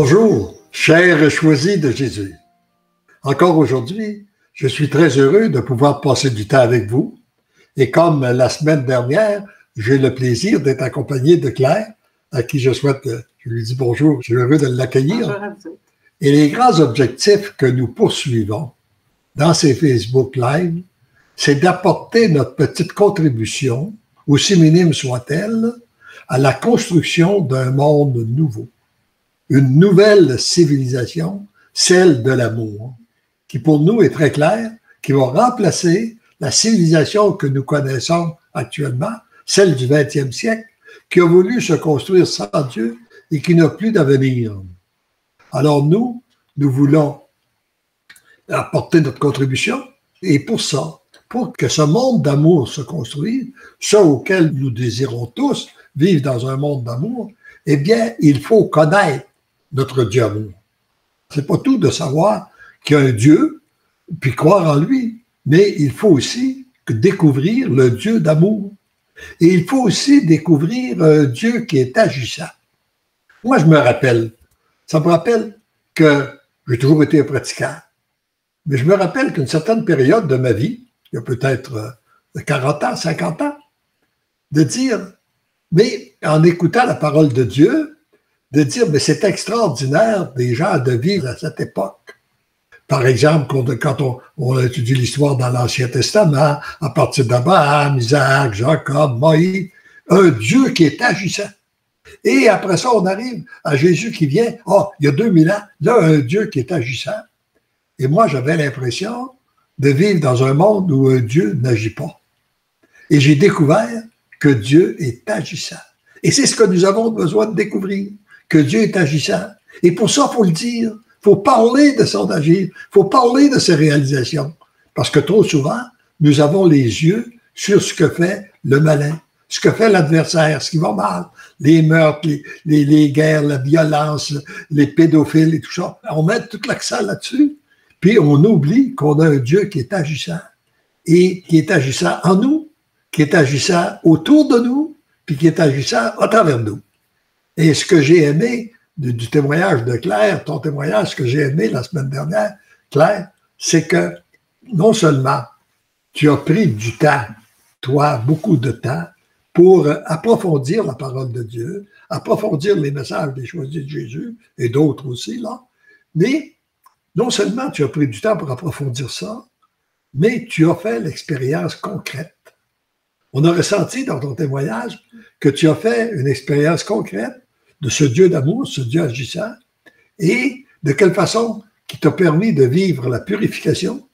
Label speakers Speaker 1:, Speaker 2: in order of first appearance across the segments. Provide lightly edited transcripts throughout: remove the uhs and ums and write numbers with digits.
Speaker 1: Bonjour, chers choisis de Jésus. Encore aujourd'hui, je suis très heureux de pouvoir passer du temps avec vous. Et comme la semaine dernière, j'ai le plaisir d'être accompagné de Claire, à qui je souhaite, je lui dis bonjour, je suis heureux de l'accueillir.
Speaker 2: Bonjour à vous.
Speaker 1: Et les grands objectifs que nous poursuivons dans ces Facebook Live, c'est d'apporter notre petite contribution, aussi minime soit-elle, à la construction d'un monde nouveau. Une nouvelle civilisation, celle de l'amour, qui pour nous est très claire, qui va remplacer la civilisation que nous connaissons actuellement, celle du 20e siècle, qui a voulu se construire sans Dieu et qui n'a plus d'avenir. Alors nous voulons apporter notre contribution et pour ça, pour que ce monde d'amour se construise, ce auquel nous désirons tous vivre dans un monde d'amour, eh bien, il faut connaître notre Dieu amour. C'est pas tout de savoir qu'il y a un Dieu, puis croire en lui, mais il faut aussi découvrir le Dieu d'amour. Et il faut aussi découvrir un Dieu qui est agissant. Moi, ça me rappelle que j'ai toujours été un pratiquant, mais je me rappelle qu'une certaine période de ma vie, il y a peut-être 40 ans, 50 ans, de dire, mais en écoutant la parole de Dieu, de dire, mais c'est extraordinaire des gens de vivre à cette époque. Par exemple, quand on étudie l'histoire dans l'Ancien Testament, à partir d'Abraham, Isaac, Jacob, Moïse, un Dieu qui est agissant. Et après ça, on arrive à Jésus qui vient, il y a 2000 ans, là, un Dieu qui est agissant. Et moi, j'avais l'impression de vivre dans un monde où un Dieu n'agit pas. Et j'ai découvert que Dieu est agissant. Et c'est ce que nous avons besoin de découvrir, que Dieu est agissant. Et pour ça, il faut le dire. Il faut parler de son agir. Il faut parler de ses réalisations. Parce que trop souvent, nous avons les yeux sur ce que fait le malin, ce que fait l'adversaire, ce qui va mal. Les meurtres, les guerres, la violence, les pédophiles et tout ça. On met tout l'accent là-dessus. Puis on oublie qu'on a un Dieu qui est agissant. Et qui est agissant en nous, qui est agissant autour de nous, puis qui est agissant à travers nous. Et ce que j'ai aimé du témoignage de Claire, ton témoignage, ce que j'ai aimé la semaine dernière, Claire, c'est que non seulement tu as pris du temps, toi, beaucoup de temps, pour approfondir la parole de Dieu, approfondir les messages des choisis de Jésus et d'autres aussi, là, mais non seulement tu as pris du temps pour approfondir ça, mais tu as fait l'expérience concrète. On a ressenti dans ton témoignage que tu as fait une expérience concrète de ce Dieu d'amour, ce Dieu agissant, et de quelle façon qui t'a permis de vivre la purification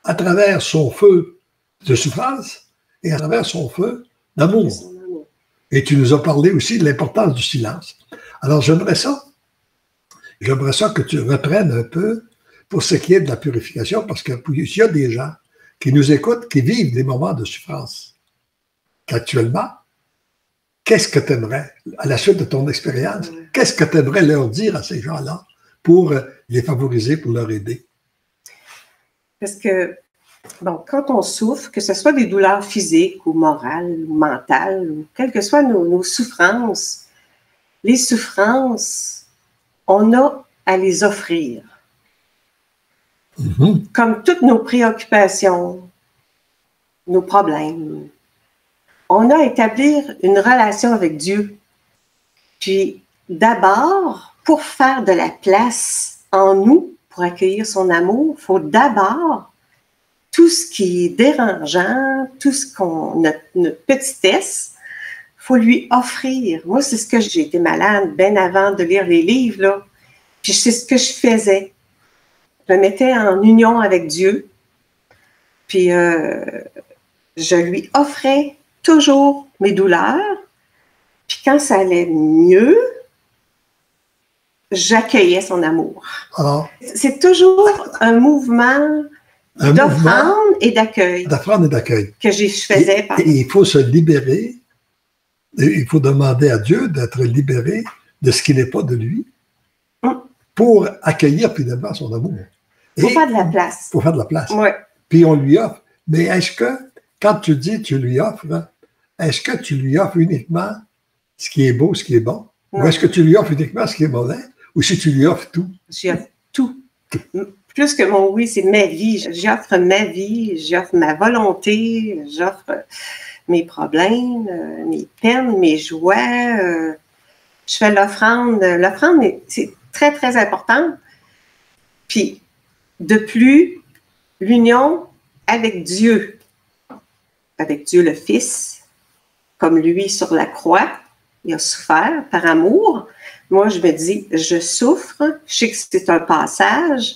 Speaker 1: à travers son feu de souffrance et à travers son feu d'amour. Et tu nous as parlé aussi de l'importance du silence. Alors j'aimerais ça que tu reprennes un peu pour ce qui est de la purification, parce qu'il y a des gens qui nous écoutent, qui vivent des moments de souffrance. Actuellement, qu'est-ce que tu aimerais, à la suite de ton expérience, qu'est-ce que tu aimerais leur dire à ces gens-là pour les favoriser, pour leur aider?
Speaker 2: Parce que, quand on souffre, que ce soit des douleurs physiques ou morales ou mentales, ou quelles que soient nos souffrances, les souffrances, on a à les offrir. Mm-hmm. Comme toutes nos préoccupations, nos problèmes, on a à établir une relation avec Dieu. Puis, d'abord, pour faire de la place en nous, pour accueillir son amour, il faut d'abord, tout ce qui est dérangeant, tout ce notre petitesse, il faut lui offrir. Moi, c'est ce que j'ai été malade bien avant de lire les livres, là. Puis, c'est ce que je faisais. Je me mettais en union avec Dieu. Puis, je lui offrais toujours mes douleurs, puis quand ça allait mieux, j'accueillais son amour. Alors, c'est toujours un mouvement d'offrande et d'accueil.
Speaker 1: D'offrande et d'accueil.
Speaker 2: Que je faisais.
Speaker 1: Et il faut se libérer, il faut demander à Dieu d'être libéré de ce qui n'est pas de lui, pour accueillir finalement son amour.
Speaker 2: Pour faire de la place.
Speaker 1: Pour faire de la place.
Speaker 2: Oui.
Speaker 1: Puis on lui offre. Mais est-ce que, quand tu dis tu lui offres, est-ce que tu lui offres uniquement ce qui est beau, ce qui est bon? Non. Ou est-ce que tu lui offres uniquement ce qui est mauvais? ou si tu lui offres tout?
Speaker 2: J'offre tout. Plus que mon oui, c'est ma vie. J'offre ma vie, j'offre ma volonté, j'offre mes problèmes, mes peines, mes joies. Je fais l'offrande. L'offrande, c'est très, très important. Puis, de plus, l'union avec Dieu le Fils, comme lui sur la croix, il a souffert par amour. Moi, je me dis, je souffre, je sais que c'est un passage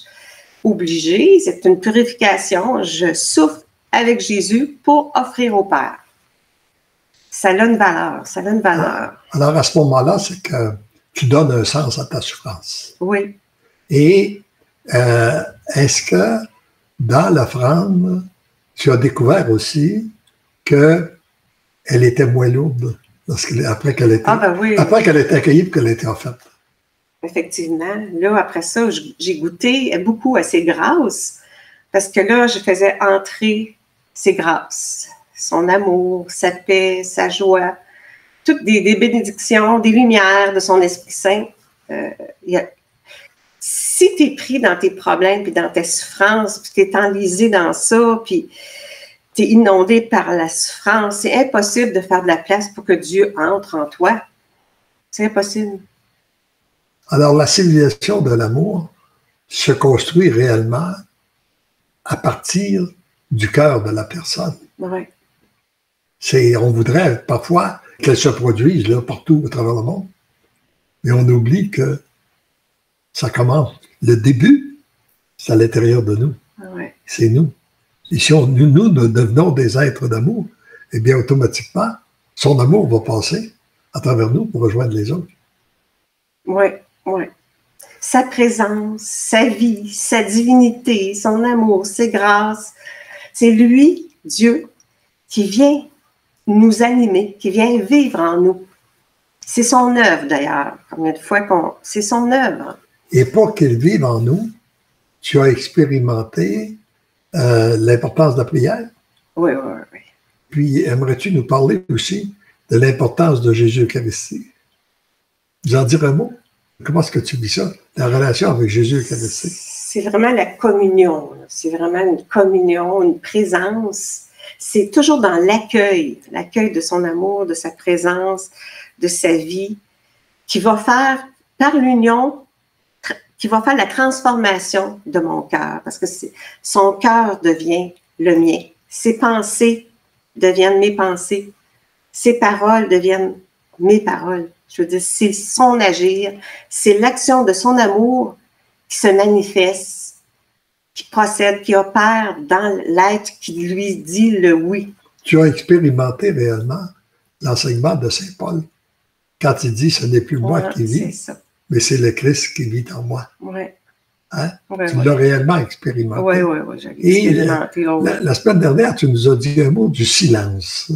Speaker 2: obligé, c'est une purification, je souffre avec Jésus pour offrir au Père. Ça a une valeur, ça a une valeur.
Speaker 1: Alors, à ce moment-là, c'est que tu donnes un sens à ta souffrance.
Speaker 2: Oui.
Speaker 1: Et est-ce que dans l'offrande, tu as découvert aussi qu'elle était moins lourde après qu'elle était accueillie et qu'elle était offerte?
Speaker 2: Effectivement. Là, après ça, j'ai goûté beaucoup à ses grâces parce que là, je faisais entrer ses grâces, son amour, sa paix, sa joie, toutes des bénédictions, des lumières de son Esprit Saint. Si tu es pris dans tes problèmes puis dans tes souffrances, puis tu es enlisé dans ça, puis tu es inondé par la souffrance, c'est impossible de faire de la place pour que Dieu entre en toi. C'est impossible.
Speaker 1: Alors, la civilisation de l'amour se construit réellement à partir du cœur de la personne.
Speaker 2: Ouais.
Speaker 1: On voudrait parfois qu'elle se produise là, partout à travers le monde, mais on oublie que ça commence. Le début, c'est à l'intérieur de nous.
Speaker 2: Ouais.
Speaker 1: C'est nous. Et si nous devenons des êtres d'amour, eh bien, automatiquement, son amour va passer à travers nous pour rejoindre les autres.
Speaker 2: Oui, oui. Sa présence, sa vie, sa divinité, son amour, ses grâces, c'est lui, Dieu, qui vient nous animer, qui vient vivre en nous. C'est son œuvre, d'ailleurs. Combien de fois c'est son œuvre.
Speaker 1: Et pour qu'il vive en nous, tu as expérimenté l'importance de la prière.
Speaker 2: Oui, oui, oui.
Speaker 1: Puis, aimerais-tu nous parler aussi de l'importance de Jésus-Eucharistie? Vous en dire un mot? Comment est-ce que tu vis ça, la relation avec Jésus-Eucharistie?
Speaker 2: C'est vraiment la communion. C'est vraiment une communion, une présence. C'est toujours dans l'accueil de son amour, de sa présence, de sa vie, qui va faire, par l'union, qui va faire la transformation de mon cœur, parce que son cœur devient le mien. Ses pensées deviennent mes pensées. Ses paroles deviennent mes paroles. Je veux dire, c'est son agir, c'est l'action de son amour qui se manifeste, qui procède, qui opère dans l'être qui lui dit le oui.
Speaker 1: Tu as expérimenté réellement l'enseignement de Saint Paul quand il dit « Ce n'est plus moi qui vis, mais c'est le Christ qui vit en moi. »
Speaker 2: Oui.
Speaker 1: Hein? Oui, tu l'as réellement expérimenté.
Speaker 2: Oui, oui, oui, j'ai expérimenté.
Speaker 1: Et la semaine dernière, tu nous as dit un mot du silence.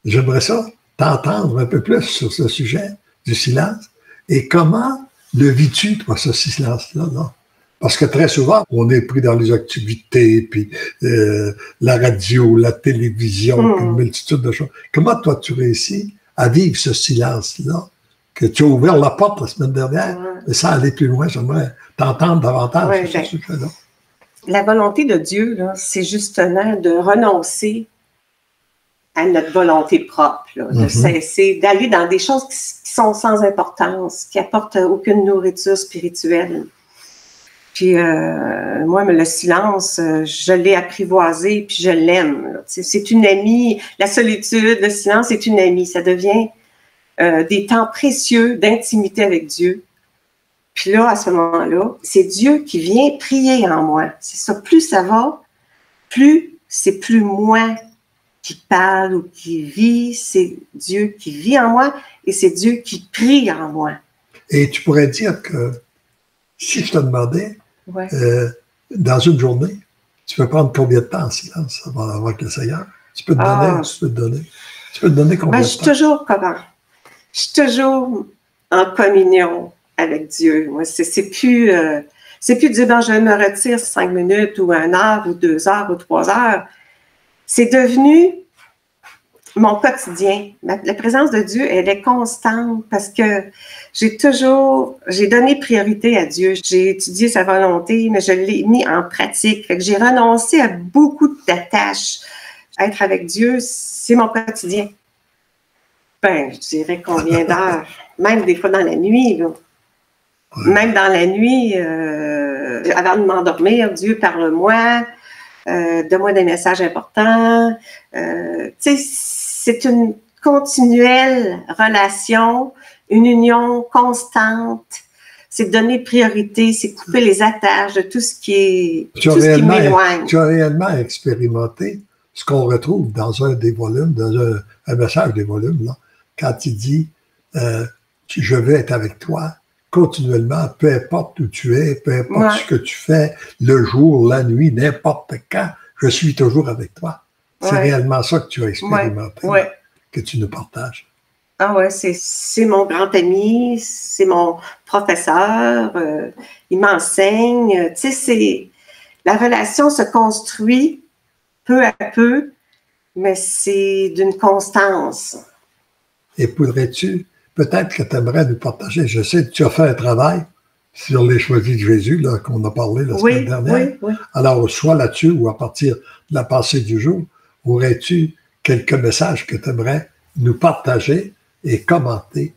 Speaker 1: J'aimerais ça t'entendre un peu plus sur ce sujet du silence et comment le vis-tu, toi, ce silence-là? Là? Parce que très souvent, on est pris dans les activités, puis la radio, la télévision, puis une multitude de choses. Comment, toi, tu réussis à vivre ce silence-là? Que tu as ouvert la porte la semaine dernière, mais ça allait plus loin, j'aimerais t'entendre davantage sur ce sujet-là.
Speaker 2: La volonté de Dieu, là, c'est justement de renoncer à notre volonté propre, là, de cesser d'aller dans des choses qui sont sans importance, qui apportent aucune nourriture spirituelle. Puis moi, le silence, je l'ai apprivoisé, puis je l'aime. C'est une amie. La solitude, le silence est une amie. Ça devient des temps précieux d'intimité avec Dieu. Puis là, à ce moment-là, c'est Dieu qui vient prier en moi. C'est ça. Plus ça va, plus c'est plus moi qui parle ou qui vit, c'est Dieu qui vit en moi et c'est Dieu qui prie en moi.
Speaker 1: Et tu pourrais dire que si je te demandais, dans une journée, tu peux prendre combien de temps en silence avant avec le Seigneur? Tu peux te donner, tu peux te donner combien de temps?
Speaker 2: Je suis toujours en communion avec Dieu. Moi, c'est plus dire, ben, je me retire 5 minutes ou 1 heure ou 2 heures ou 3 heures. C'est devenu mon quotidien. La présence de Dieu, elle est constante parce que j'ai donné priorité à Dieu. J'ai étudié sa volonté, mais je l'ai mis en pratique. Fait que j'ai renoncé à beaucoup d'attaches. Être avec Dieu, c'est mon quotidien. Ben, je dirais combien d'heures? Même des fois dans la nuit, là. Même dans la nuit, avant de m'endormir, Dieu parle-moi, donne-moi des messages importants. Tu sais, c'est une continuelle relation, une union constante. C'est donner priorité, c'est couper les attaches de tout ce qui m'éloigne.
Speaker 1: Tu as réellement expérimenté ce qu'on retrouve dans un des volumes, dans un message des volumes, là, quand il dit je vais être avec toi continuellement, peu importe où tu es, peu importe ce que tu fais, le jour, la nuit, n'importe quand, je suis toujours avec toi. C'est réellement ça que tu as expérimenté, que tu nous partages.
Speaker 2: Ah ouais, c'est mon grand ami, c'est mon professeur, il m'enseigne. Tu sais, la relation se construit peu à peu, mais c'est d'une constance.
Speaker 1: Et pourrais-tu, peut-être que tu aimerais nous partager, je sais que tu as fait un travail sur les choisis de Jésus, là, qu'on a parlé la semaine dernière.
Speaker 2: Oui.
Speaker 1: Alors, soit là-dessus ou à partir de la pensée du jour, aurais-tu quelques messages que tu aimerais nous partager et commenter?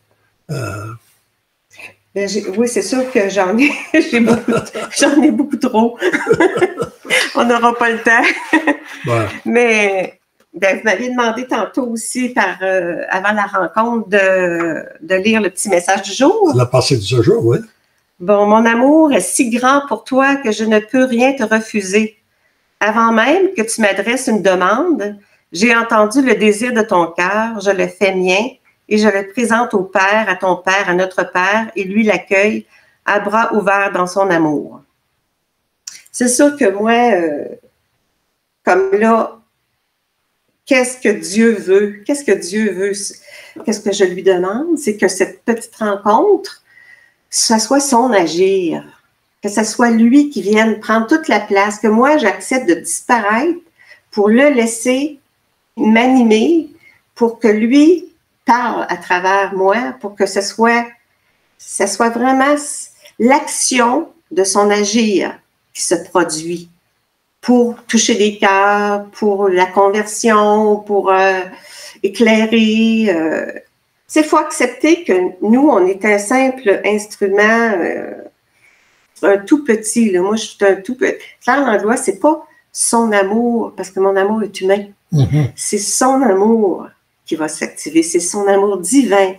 Speaker 2: Oui, c'est sûr que j'en ai beaucoup trop. On n'aura pas le temps. Mais vous m'aviez demandé tantôt aussi, avant la rencontre, de lire le petit message du jour.
Speaker 1: La pensée du jour, oui.
Speaker 2: Bon, mon amour est si grand pour toi que je ne peux rien te refuser. Avant même que tu m'adresses une demande, j'ai entendu le désir de ton cœur, je le fais mien et je le présente au Père, à ton Père, à notre Père, et lui l'accueille à bras ouverts dans son amour. C'est sûr que moi, comme là, qu'est-ce que Dieu veut? Qu'est-ce que Dieu veut? Qu'est-ce que je lui demande? C'est que cette petite rencontre, ça soit son agir, que ce soit lui qui vienne prendre toute la place, que moi, j'accepte de disparaître pour le laisser m'animer, pour que lui parle à travers moi, pour que ce soit vraiment l'action de son agir qui se produit pour toucher des cœurs, pour la conversion, pour éclairer. Il faut accepter que nous, on est un simple instrument, un tout petit. Là. Moi, je suis un tout petit. Claire Langlois, c'est pas son amour, parce que mon amour est humain. Mm-hmm. C'est son amour qui va s'activer. C'est son amour divin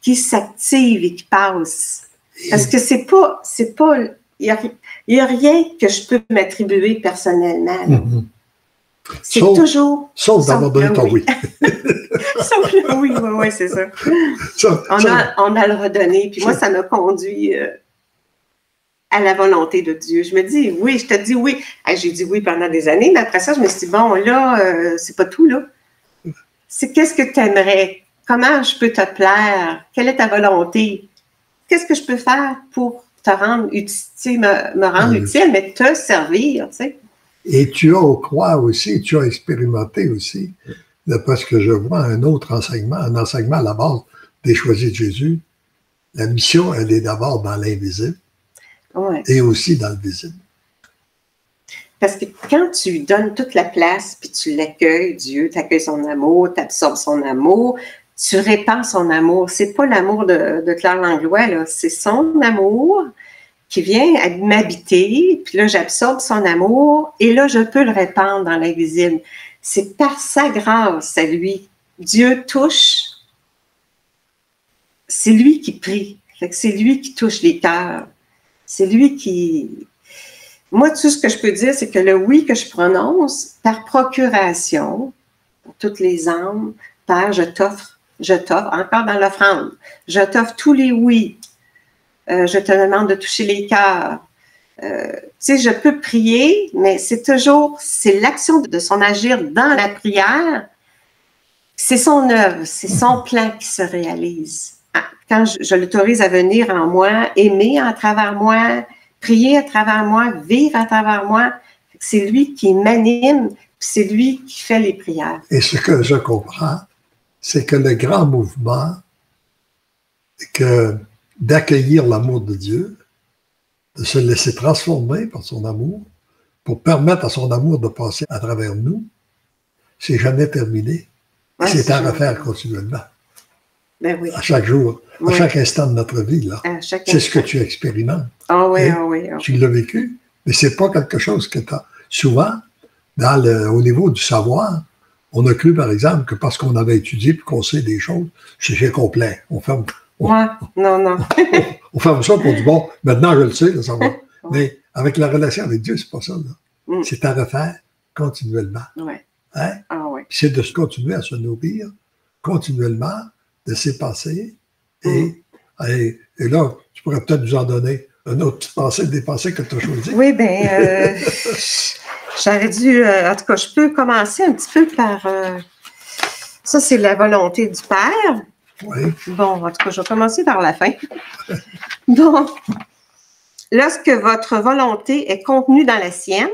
Speaker 2: qui s'active et qui passe. Parce que c'est pas, il y a rien que je peux m'attribuer personnellement. Mm-hmm. C'est toujours...
Speaker 1: Sauf d'avoir donné ton oui.
Speaker 2: Sauf le oui, c'est ça. On a le redonné. Puis moi, ça m'a conduit à la volonté de Dieu. Je me dis oui, je te dis oui. J'ai dit oui pendant des années, mais après ça, je me suis dit, bon, là, c'est pas tout, là. C'est qu'est-ce que tu aimerais? Comment je peux te plaire? Quelle est ta volonté? Qu'est-ce que je peux faire pour te rendre utile, me rendre utile, mais te servir, tu sais?
Speaker 1: Et tu as, au croix aussi, tu as expérimenté aussi, d'après ce que je vois, un autre enseignement, un enseignement à la base des choisis de Jésus. La mission, elle est d'abord dans l'invisible et aussi dans le visible.
Speaker 2: Parce que quand tu lui donnes toute la place, puis tu l'accueilles, Dieu, tu accueilles son amour, tu absorbes son amour, tu répands son amour. C'est pas l'amour de Claire Langlois, là, c'est son amour qui vient m'habiter, puis là, j'absorbe son amour, et là, je peux le répandre dans l'invisible. C'est par sa grâce à lui. Dieu touche, c'est lui qui prie. C'est lui qui touche les cœurs. C'est lui qui... Moi, tout ce que je peux dire, c'est que le oui que je prononce, par procuration, pour toutes les âmes, Père, je t'offre, encore dans l'offrande, je t'offre tous les oui. Je te demande de toucher les cœurs. Tu sais, je peux prier, mais c'est l'action de son agir dans la prière. C'est son œuvre, c'est son plan qui se réalise. Quand je l'autorise à venir en moi, aimer à travers moi, prier à travers moi, vivre à travers moi, c'est lui qui m'anime, c'est lui qui fait les prières.
Speaker 1: Et ce que je comprends, c'est que le grand mouvement, que d'accueillir l'amour de Dieu, de se laisser transformer par son amour, pour permettre à son amour de passer à travers nous, c'est jamais terminé.
Speaker 2: Ouais,
Speaker 1: c'est à refaire continuellement.
Speaker 2: Ben oui.
Speaker 1: À chaque jour, à chaque instant de notre vie, là. C'est ce que tu expérimentes.
Speaker 2: Ah oui, ah oui.
Speaker 1: Tu l'as vécu, mais c'est pas quelque chose que tu as. Souvent, au niveau du savoir, on a cru, par exemple, que parce qu'on avait étudié et qu'on sait des choses, c'est complet. On ferme.
Speaker 2: Non.
Speaker 1: On ferme ça pour dire, bon, maintenant je le sais, le savoir. Mais avec la relation avec Dieu, c'est pas ça. C'est à refaire continuellement.
Speaker 2: Ouais.
Speaker 1: Hein?
Speaker 2: Ah oui.
Speaker 1: C'est de continuer à se nourrir continuellement de ses pensées. Et là, tu pourrais peut-être nous en donner une autre pensée, des pensées que tu as choisies.
Speaker 2: Oui, bien, j'aurais dû, en tout cas, je peux commencer un petit peu par, ça c'est la volonté du Père.
Speaker 1: Oui.
Speaker 2: Bon, en tout cas, je vais commencer par la fin. Bon, lorsque votre volonté est contenue dans la sienne,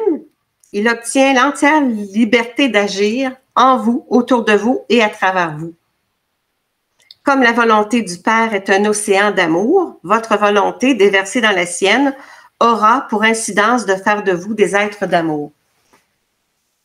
Speaker 2: il obtient l'entière liberté d'agir en vous, autour de vous et à travers vous. Comme la volonté du Père est un océan d'amour, votre volonté, déversée dans la sienne, aura pour incidence de faire de vous des êtres d'amour.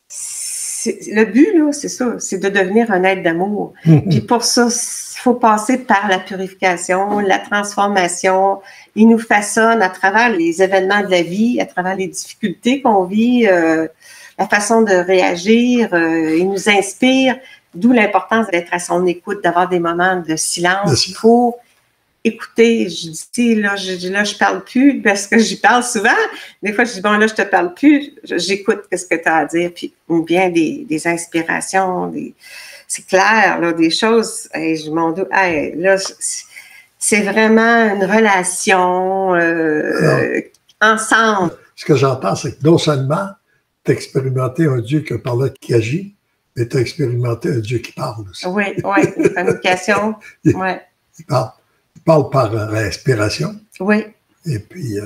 Speaker 2: Le but, là, c'est ça, c'est de devenir un être d'amour. Puis pour ça, il faut passer par la purification, la transformation. Il nous façonne à travers les événements de la vie, à travers les difficultés qu'on vit, la façon de réagir. Il nous inspire. D'où l'importance d'être à son écoute, d'avoir des moments de silence. Il faut écouter. Je dis, là, je parle plus parce que j'y parle souvent. Des fois, je dis, bon, là, je te parle plus. J'écoute ce que tu as à dire. Puis, ou bien des inspirations, c'est clair, là, des choses. Et je m'en doute. Là, c'est vraiment une relation ensemble.
Speaker 1: Ce que j'entends, c'est que non seulement tu as expérimenté un Dieu qui agit, mais tu as expérimenté un Dieu qui parle aussi.
Speaker 2: Oui, une communication.
Speaker 1: Il parle par inspiration.
Speaker 2: Oui.
Speaker 1: Et puis,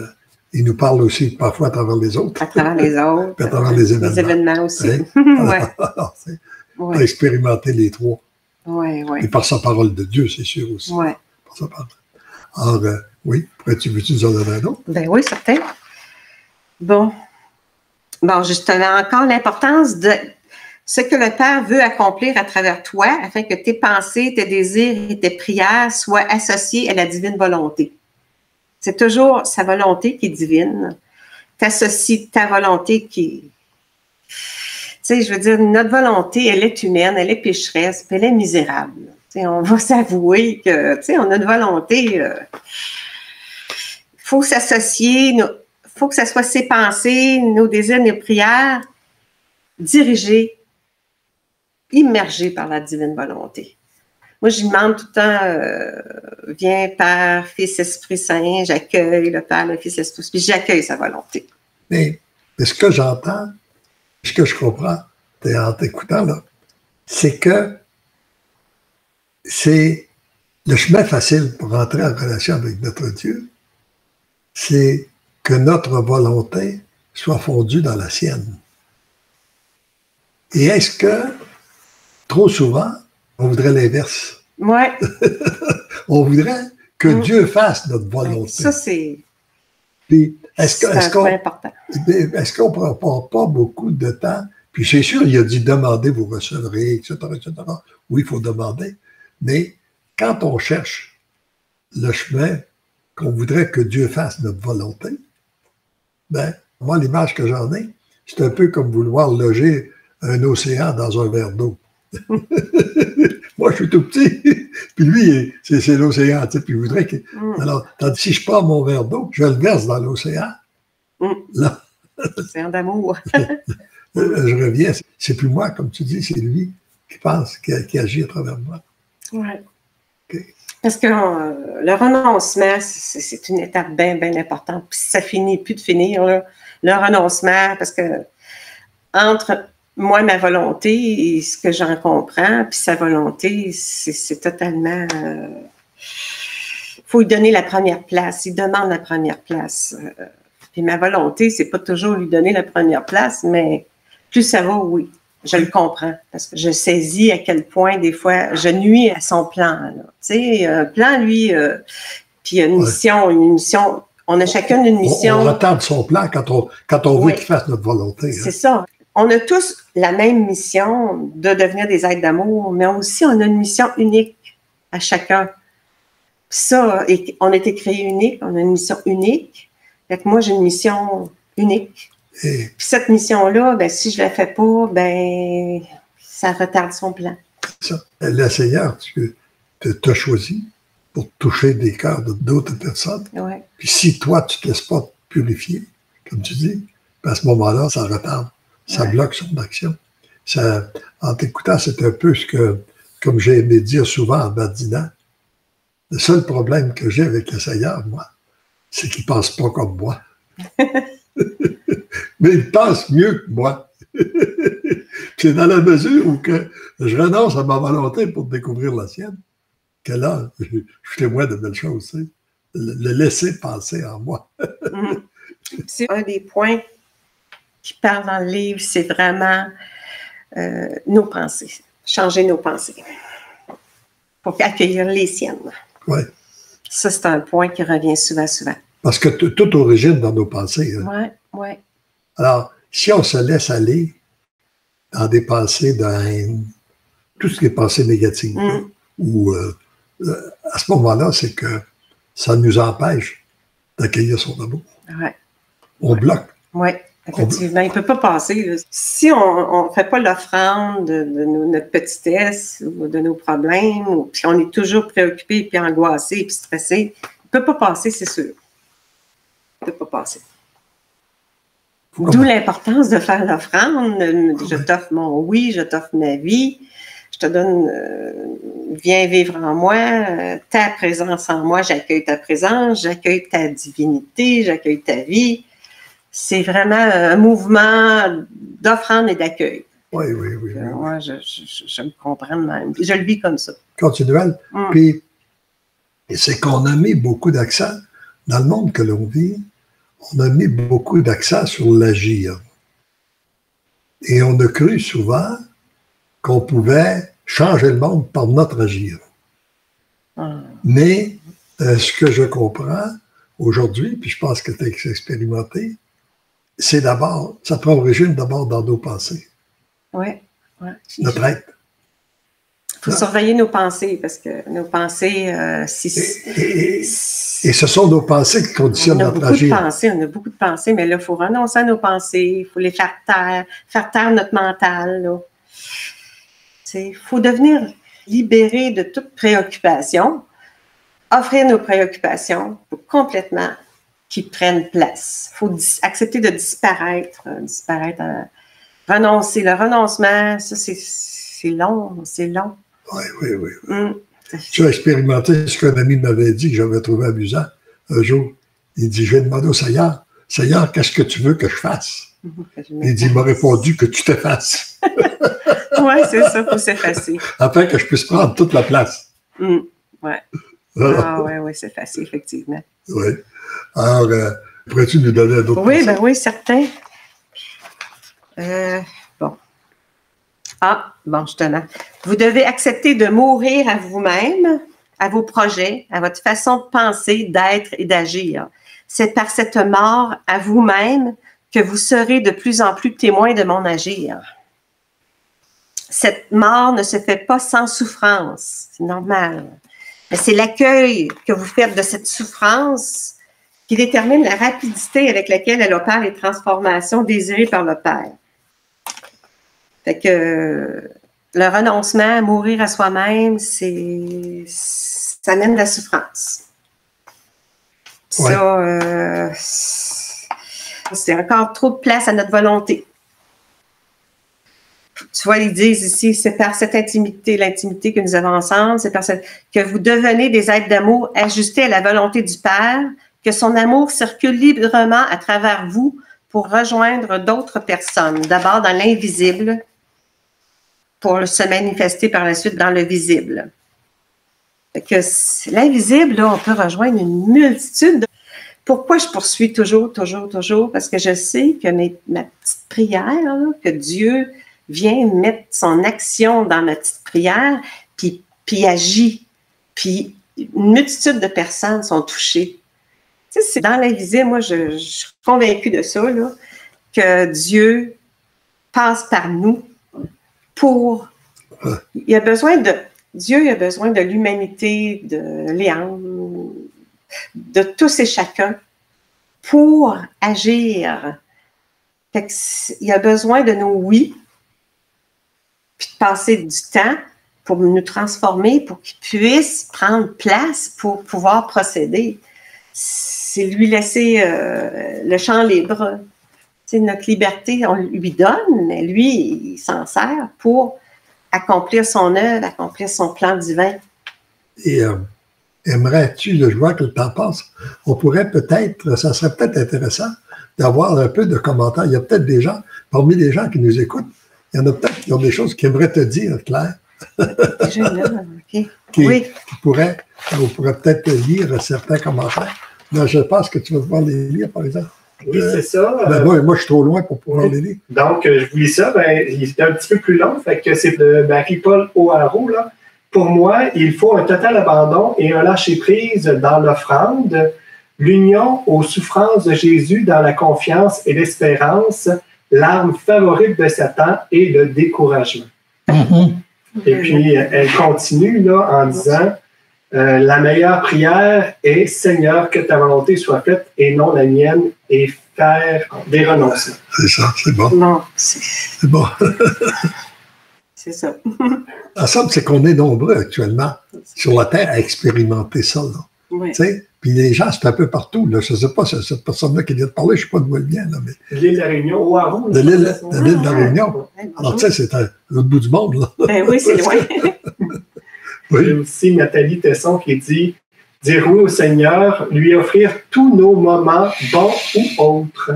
Speaker 1: il nous parle aussi parfois à travers les autres.
Speaker 2: À travers les autres.
Speaker 1: Puis à travers les événements.
Speaker 2: Les événements aussi.
Speaker 1: On a expérimenté les trois.
Speaker 2: Oui.
Speaker 1: Et par sa parole de Dieu, c'est sûr aussi.
Speaker 2: Oui.
Speaker 1: Par sa parole. Alors, oui, veux-tu nous en donner un autre?
Speaker 2: Ben oui, certain. Bon, justement, encore l'importance de ce que le Père veut accomplir à travers toi afin que tes pensées, tes désirs et tes prières soient associés à la divine volonté. C'est toujours sa volonté qui est divine. T'associes ta volonté qui... Tu sais, je veux dire, notre volonté, elle est humaine, elle est pécheresse, puis elle est misérable. Tu sais, on va s'avouer que, tu sais, on a une volonté... Il faut s'associer, il faut que ça soit ses pensées, nos désirs, nos prières, dirigées, immergé par la divine volonté. Moi, je demande tout le temps, viens Père, Fils, Esprit Saint, j'accueille le Père, le Fils, l'Esprit Saint, puis j'accueille sa volonté.
Speaker 1: Mais ce que j'entends, ce que je comprends en t'écoutant, là, c'est que c'est le chemin facile pour entrer en relation avec notre Dieu, c'est que notre volonté soit fondue dans la sienne. Et est-ce que trop souvent, on voudrait l'inverse.
Speaker 2: Oui.
Speaker 1: On voudrait que Dieu fasse notre volonté.
Speaker 2: Ça, c'est...
Speaker 1: Puis,
Speaker 2: est-ce
Speaker 1: qu'on ne prend pas beaucoup de temps? Puis c'est sûr, il a dit demandez, vous recevrez, etc., etc. Oui, il faut demander. Mais quand on cherche le chemin qu'on voudrait que Dieu fasse notre volonté, ben, moi, l'image que j'en ai, c'est un peu comme vouloir loger un océan dans un verre d'eau. Moi, je suis tout petit, puis lui, c'est l'océan, tu sais, puis il voudrait que... Alors, tandis si je prends mon verre d'eau, je le verse dans l'océan, là...
Speaker 2: L'océan d'amour.
Speaker 1: Je reviens, c'est plus moi, comme tu dis, c'est lui qui pense, qui agit à travers moi.
Speaker 2: Oui. Okay. Parce que le renoncement, c'est une étape bien, bien importante, puis ça finit plus de finir, là. Le renoncement, parce que entre... moi, ma volonté, ce que j'en comprends, puis sa volonté, c'est totalement... faut lui donner la première place. Il demande la première place. Puis ma volonté, c'est pas toujours lui donner la première place, mais plus ça va, oui. Je le comprends parce que je saisis à quel point, des fois, je nuis à son plan. Tu sais, un plan, lui, puis une mission. On a chacun une mission.
Speaker 1: On retarde son plan quand on veut qu'il fasse notre volonté.
Speaker 2: C'est ça. On a tous la même mission de devenir des êtres d'amour, mais aussi on a une mission unique à chacun. Ça, on a été créés uniques, on a une mission unique. Fait que moi, j'ai une mission unique. Puis cette mission-là, ben, si je ne la fais pas, ben, ça retarde son plan.
Speaker 1: Ça. Le Seigneur, t'as choisi pour toucher des cœurs d'autres personnes.
Speaker 2: Ouais.
Speaker 1: Puis si toi, tu ne te laisses pas purifier, comme tu dis, à ce moment-là, ça retarde. Ça bloque son action. Ça, en t'écoutant, c'est un peu ce que, comme j'ai aimé dire souvent en badinant, le seul problème que j'ai avec le Seigneur, moi, c'est qu'il ne pense pas comme moi. Mais il pense mieux que moi. C'est dans la mesure où que je renonce à ma volonté pour découvrir la sienne, que là, je suis témoin de belles choses. Tu sais. Le laisser penser en moi.
Speaker 2: C'est un des points qui parle dans le livre, c'est vraiment nos pensées, changer nos pensées pour accueillir les siennes.
Speaker 1: Oui.
Speaker 2: Ça, c'est un point qui revient souvent.
Speaker 1: Parce que tout origine dans nos pensées.
Speaker 2: Oui, oui.
Speaker 1: Alors, si on se laisse aller dans des pensées de haine, tout ce qui est pensée négative, ou à ce moment-là, c'est que ça nous empêche d'accueillir son amour.
Speaker 2: Ouais.
Speaker 1: On bloque.
Speaker 2: Oui, effectivement. Il ne peut pas passer. Là. Si on ne fait pas l'offrande de notre petitesse ou de nos problèmes, puis on est toujours préoccupé, puis angoissé, puis stressé, il ne peut pas passer, c'est sûr. Il ne peut pas passer. D'où l'importance de faire l'offrande. Je t'offre mon oui, je t'offre ma vie. Je te donne, viens vivre en moi, ta présence en moi, j'accueille ta présence, j'accueille ta divinité, j'accueille ta vie. C'est vraiment un mouvement d'offrande et d'accueil.
Speaker 1: Oui.
Speaker 2: Moi, je me comprends de même. Je le vis comme ça.
Speaker 1: Continuel. Puis, c'est qu'on a mis beaucoup d'accent dans le monde que l'on vit. On a mis beaucoup d'accent sur l'agir. Et on a cru souvent qu'on pouvait changer le monde par notre agir. Mais ce que je comprends aujourd'hui, puis je pense que tu as expérimenté, c'est d'abord, ça prend origine d'abord dans nos pensées.
Speaker 2: Oui.
Speaker 1: Notre être.
Speaker 2: Il faut surveiller nos pensées, parce que nos pensées,
Speaker 1: et ce sont nos pensées qui conditionnent notre agir.
Speaker 2: On a beaucoup de pensées, mais là, il faut renoncer à nos pensées, il faut les faire taire notre mental. Il faut devenir libéré de toute préoccupation, offrir nos préoccupations pour complètement qu'ils prennent place. Il faut accepter de disparaître, renoncer. Le renoncement, ça, c'est long.
Speaker 1: Oui. Tu as expérimenté ce qu'un ami m'avait dit, que j'avais trouvé amusant un jour. Il dit, j'ai demandé au Seigneur, qu'est-ce que tu veux que je fasse? Il dit, il m'a répondu que tu t'effaces.
Speaker 2: Oui, c'est ça, il faut s'effacer.
Speaker 1: Afin que je puisse prendre toute la place.
Speaker 2: Oui. Oui, c'est facile, effectivement.
Speaker 1: Oui. Alors, pourrais-tu nous donner un autre conseil?
Speaker 2: Oui, certain. Justement. Vous devez accepter de mourir à vous-même, à vos projets, à votre façon de penser, d'être et d'agir. C'est par cette mort à vous-même que vous serez de plus en plus témoin de mon agir. Cette mort ne se fait pas sans souffrance, c'est normal. Mais c'est l'accueil que vous faites de cette souffrance qui détermine la rapidité avec laquelle elle opère les transformations désirées par le Père. Fait que le renoncement, mourir à soi-même, ça amène de la souffrance. Ça, c'est encore trop de place à notre volonté. Tu vois, ils disent ici, c'est par cette intimité, l'intimité que nous avons ensemble, c'est par que vous devenez des êtres d'amour ajustés à la volonté du Père, que son amour circule librement à travers vous pour rejoindre d'autres personnes. D'abord dans l'invisible, pour se manifester par la suite dans le visible. Que l'invisible, là, on peut rejoindre une multitude de... Pourquoi je poursuis toujours? Parce que je sais que ma petite prière, là, que Dieu vient mettre son action dans ma petite prière, puis agit. Puis une multitude de personnes sont touchées. Tu sais, c'est dans l'invisible, moi, je suis convaincue de ça, là, que Dieu passe par nous pour... Il a besoin de... Dieu a besoin de l'humanité, de Léandre, de tous et chacun pour agir. Fait que il a besoin de nos oui, puis de passer du temps pour nous transformer, pour qu'il puisse prendre place pour pouvoir procéder. C'est lui laisser le champ libre. C'est notre liberté, on lui donne, mais lui, il s'en sert pour accomplir son œuvre, accomplir son plan divin.
Speaker 1: Et aimerais-tu, je vois que le temps passe, on pourrait peut-être, ça serait peut-être intéressant d'avoir un peu de commentaires. Il y a peut-être des gens, parmi les gens qui nous écoutent, il y en a peut-être qui ont des choses qu'ils aimeraient te dire, Claire.
Speaker 2: Déjà là, OK.
Speaker 1: Oui. On pourrait peut-être lire certains commentaires. Là, je pense que tu vas pouvoir les lire, par exemple.
Speaker 3: Oui, c'est ça.
Speaker 1: Moi, je suis trop loin pour pouvoir les lire.
Speaker 3: Donc, je vous lis ça. Il est un petit peu plus long. Fait que c'est de Marie-Paul O'Haraud, là. Pour moi, il faut un total abandon et un lâcher-prise dans l'offrande, l'union aux souffrances de Jésus dans la confiance et l'espérance, l'arme favorite de Satan et le découragement.
Speaker 1: Mm-hmm.
Speaker 3: Et puis, elle continue là, en disant la meilleure prière est Seigneur, que ta volonté soit faite et non la mienne, et faire des renoncements.
Speaker 1: C'est ça, c'est bon.
Speaker 2: Non,
Speaker 1: c'est bon.
Speaker 2: C'est ça.
Speaker 1: En somme, c'est qu'on est nombreux actuellement sur la Terre à expérimenter ça.
Speaker 2: Oui.
Speaker 1: Puis les gens, c'est un peu partout. Là. Je ne sais pas, cette personne-là qui vient de parler, je ne sais pas d'où elle vient. Là, mais...
Speaker 3: L'île de la Réunion, O'Haraud.
Speaker 1: De l'île de la Réunion. Alors, tu sais, c'est à l'autre bout du monde. Là.
Speaker 2: Ben oui, c'est loin.
Speaker 3: Oui. Il y a aussi Nathalie Tesson qui dit « Dire oui au Seigneur, lui offrir tous nos moments, bons ou autres. »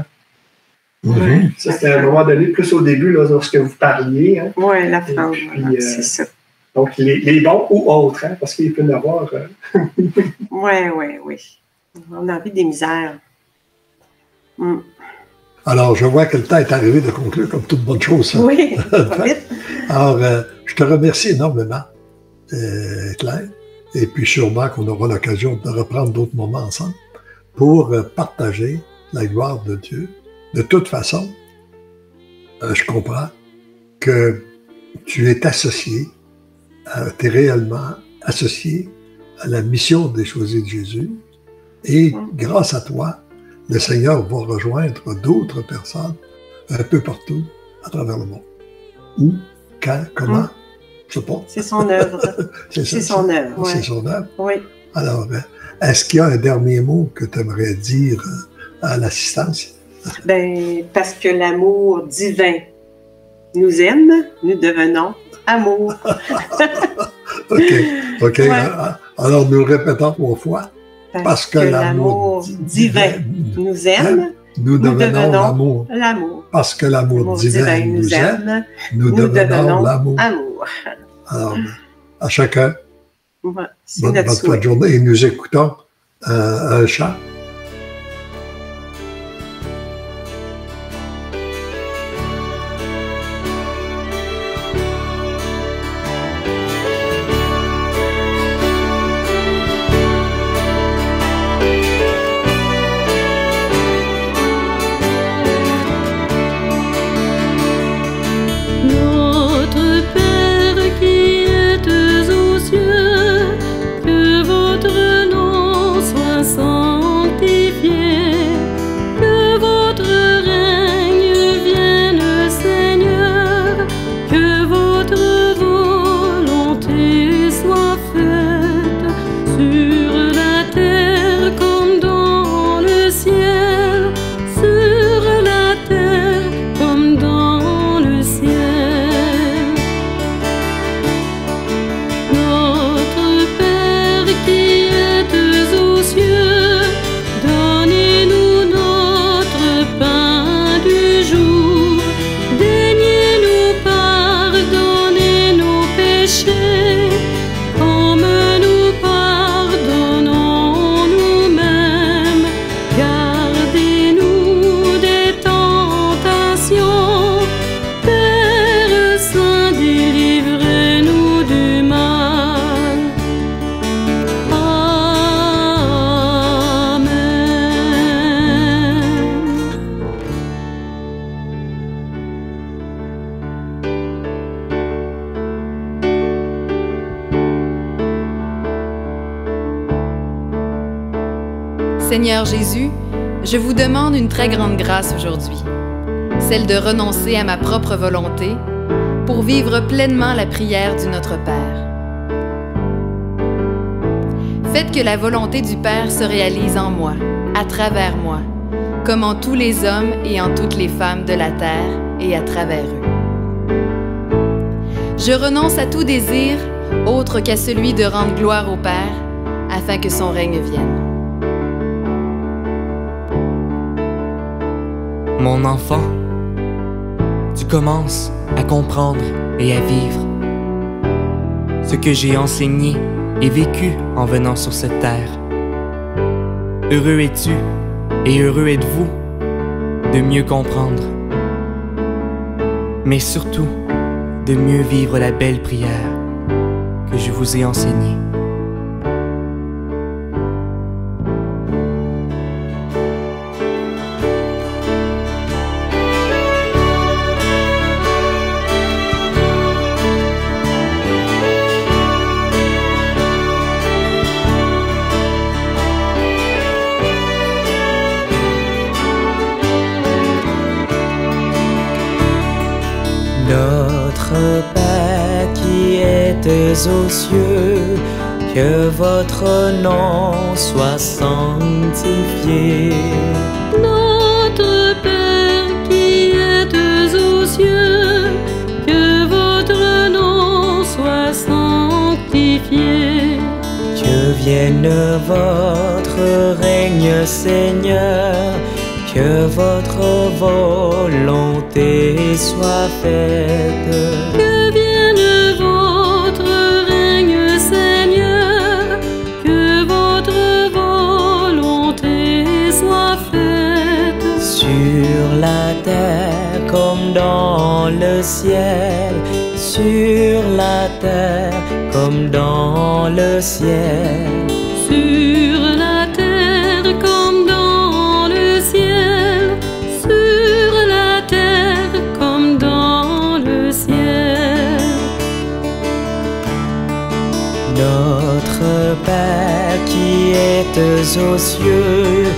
Speaker 1: Mm-hmm.
Speaker 3: Ça, c'était à un moment donné, plus au début, là, lorsque vous parliez. Hein.
Speaker 2: Oui, la France, c'est ça.
Speaker 3: Donc, les bons ou autres, hein, parce qu'il peut y en avoir...
Speaker 2: Oui. On a envie des misères. Mm.
Speaker 1: Alors, je vois que le temps est arrivé de conclure comme toute bonne chose. Ça.
Speaker 2: Oui, pas vite.
Speaker 1: Alors, je te remercie énormément, Claire, et puis sûrement qu'on aura l'occasion de reprendre d'autres moments ensemble pour partager la gloire de Dieu. De toute façon, je comprends que tu es associé, tu es réellement associé à la mission des choisis de Jésus, et grâce à toi, le Seigneur va rejoindre d'autres personnes un peu partout à travers le monde. Où, quand, comment, je ne sais pas.
Speaker 2: C'est son œuvre. C'est son œuvre.
Speaker 1: C'est son œuvre.
Speaker 2: Oui.
Speaker 1: Alors, est-ce qu'il y a un dernier mot que tu aimerais dire à l'assistance?
Speaker 2: Ben, parce que l'amour divin nous aime, nous devenons amour.
Speaker 1: OK.
Speaker 2: Ouais.
Speaker 1: Alors, nous répétons 3 fois. Parce que l'amour divin nous aime, nous devenons l'amour. Parce que l'amour divin nous aime, nous devenons l'amour. Alors, à chacun, bonne journée et nous écoutons un chant.
Speaker 4: Que votre nom soit sanctifié. Seigneur Jésus, je vous demande une très grande grâce aujourd'hui, celle de renoncer à ma propre volonté pour vivre pleinement la prière du Notre Père. Faites que la volonté du Père se réalise en moi, à travers moi, comme en tous les hommes et en toutes les femmes de la terre et à travers eux. Je renonce à tout désir autre qu'à celui de rendre gloire au Père, afin que son règne vienne.
Speaker 5: Mon enfant, tu commences à comprendre et à vivre ce que j'ai enseigné et vécu en venant sur cette terre. Heureux es-tu et heureux êtes-vous de mieux comprendre, mais surtout de mieux vivre la belle prière que je vous ai enseignée.
Speaker 6: Notre Père qui êtes aux cieux, que votre nom soit sanctifié.
Speaker 7: Notre Père qui êtes aux cieux, que votre nom soit sanctifié.
Speaker 6: Que vienne votre règne, Seigneur, que votre volonté soit faite.
Speaker 7: Que vienne votre règne, Seigneur, que votre volonté soit faite.
Speaker 6: Sur la terre comme dans le ciel, sur la terre comme dans le ciel.
Speaker 7: Sur la terre comme dans le ciel, sur la terre comme dans le ciel.
Speaker 6: Notre Père qui êtes aux cieux,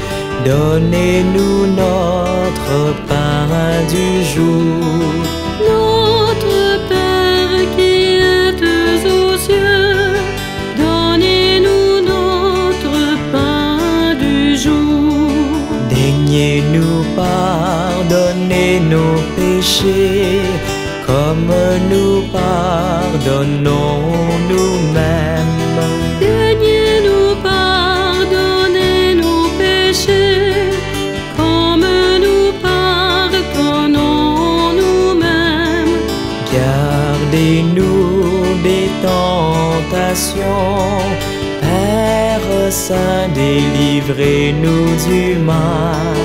Speaker 6: donnez-nous notre pain du jour.
Speaker 7: Notre Père qui êtes aux cieux, donnez-nous notre pain du jour.
Speaker 6: Daignez-nous pardonner nos péchés, comme nous pardonnons nous-mêmes.
Speaker 7: Daignez-nous pardonner nos péchés, comme nous pardonnons nous-mêmes.
Speaker 6: Gardez-nous des tentations, Père Saint, délivrez-nous du mal.